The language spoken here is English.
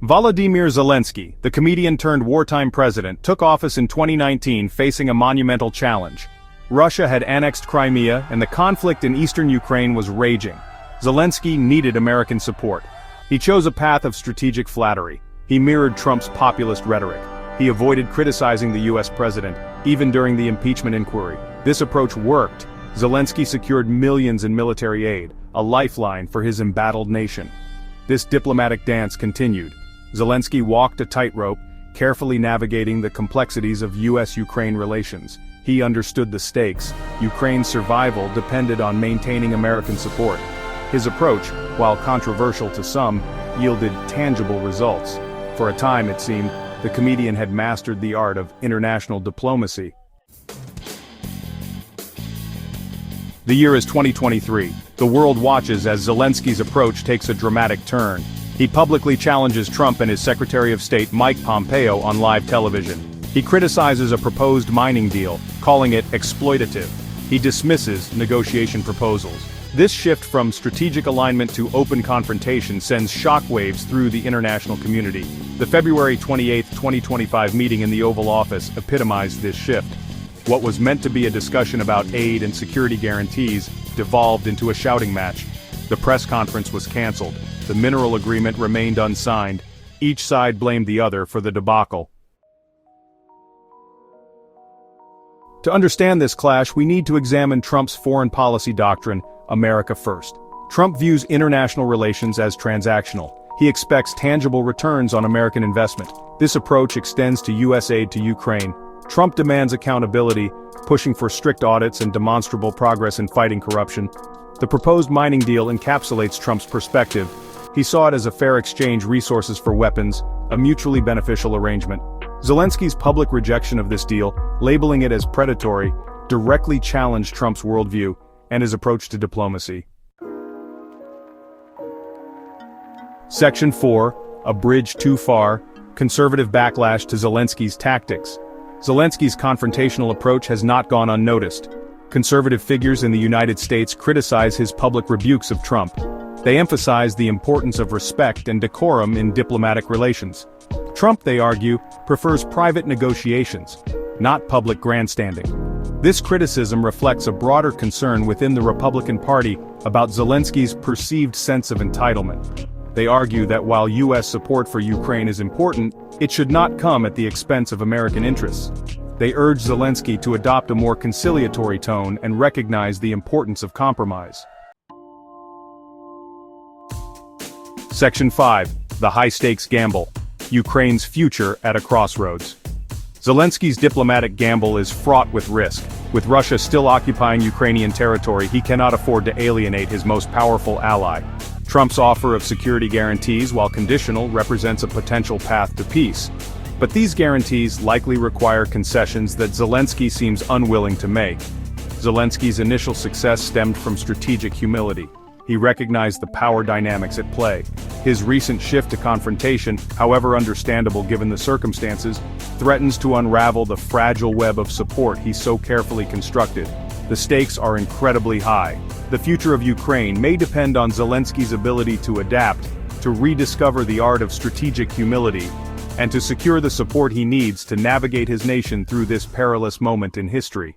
Volodymyr Zelenskyy, the comedian-turned-wartime president, took office in 2019 facing a monumental challenge. Russia had annexed Crimea and the conflict in eastern Ukraine was raging. Zelenskyy needed American support. He chose a path of strategic flattery. He mirrored Trump's populist rhetoric. He avoided criticizing the US president, even during the impeachment inquiry. This approach worked. Zelenskyy secured millions in military aid, a lifeline for his embattled nation. This diplomatic dance continued. Zelenskyy walked a tightrope, carefully navigating the complexities of US-Ukraine relations. He understood the stakes. Ukraine's survival depended on maintaining American support. His approach, while controversial to some, yielded tangible results. For a time, it seemed, the comedian had mastered the art of international diplomacy. The year is 2023. The world watches as Zelenskyy's approach takes a dramatic turn. He publicly challenges Trump and his Secretary of State Mike Pompeo on live television. He criticizes a proposed mining deal, calling it exploitative. He dismisses negotiation proposals. This shift from strategic alignment to open confrontation sends shockwaves through the international community. The February 28, 2025 meeting in the Oval Office epitomized this shift. What was meant to be a discussion about aid and security guarantees devolved into a shouting match. The press conference was canceled. The mineral agreement remained unsigned. Each side blamed the other for the debacle. To understand this clash, we need to examine Trump's foreign policy doctrine, America First. Trump views international relations as transactional. He expects tangible returns on American investment. This approach extends to U.S. aid to Ukraine. Trump demands accountability, pushing for strict audits and demonstrable progress in fighting corruption. The proposed mining deal encapsulates Trump's perspective. He saw it as a fair exchange resources for weapons, a mutually beneficial arrangement. Zelenskyy's public rejection of this deal, labeling it as predatory, directly challenged Trump's worldview and his approach to diplomacy. Section 4, A Bridge Too Far, Conservative Backlash to Zelenskyy's Tactics. Zelenskyy's confrontational approach has not gone unnoticed. Conservative figures in the United States criticize his public rebukes of Trump. They emphasize the importance of respect and decorum in diplomatic relations. Trump, they argue, prefers private negotiations, not public grandstanding. This criticism reflects a broader concern within the Republican Party about Zelenskyy's perceived sense of entitlement. They argue that while U.S. support for Ukraine is important, it should not come at the expense of American interests. They urge Zelenskyy to adopt a more conciliatory tone and recognize the importance of compromise. Section 5, The High-Stakes Gamble. Ukraine's future at a crossroads. Zelenskyy's diplomatic gamble is fraught with risk. With Russia still occupying Ukrainian territory, he cannot afford to alienate his most powerful ally. Trump's offer of security guarantees, while conditional, represents a potential path to peace. But these guarantees likely require concessions that Zelenskyy seems unwilling to make. Zelenskyy's initial success stemmed from strategic humility. He recognized the power dynamics at play. His recent shift to confrontation, however understandable given the circumstances, threatens to unravel the fragile web of support he so carefully constructed. The stakes are incredibly high. The future of Ukraine may depend on Zelenskyy's ability to adapt, to rediscover the art of strategic humility, and to secure the support he needs to navigate his nation through this perilous moment in history.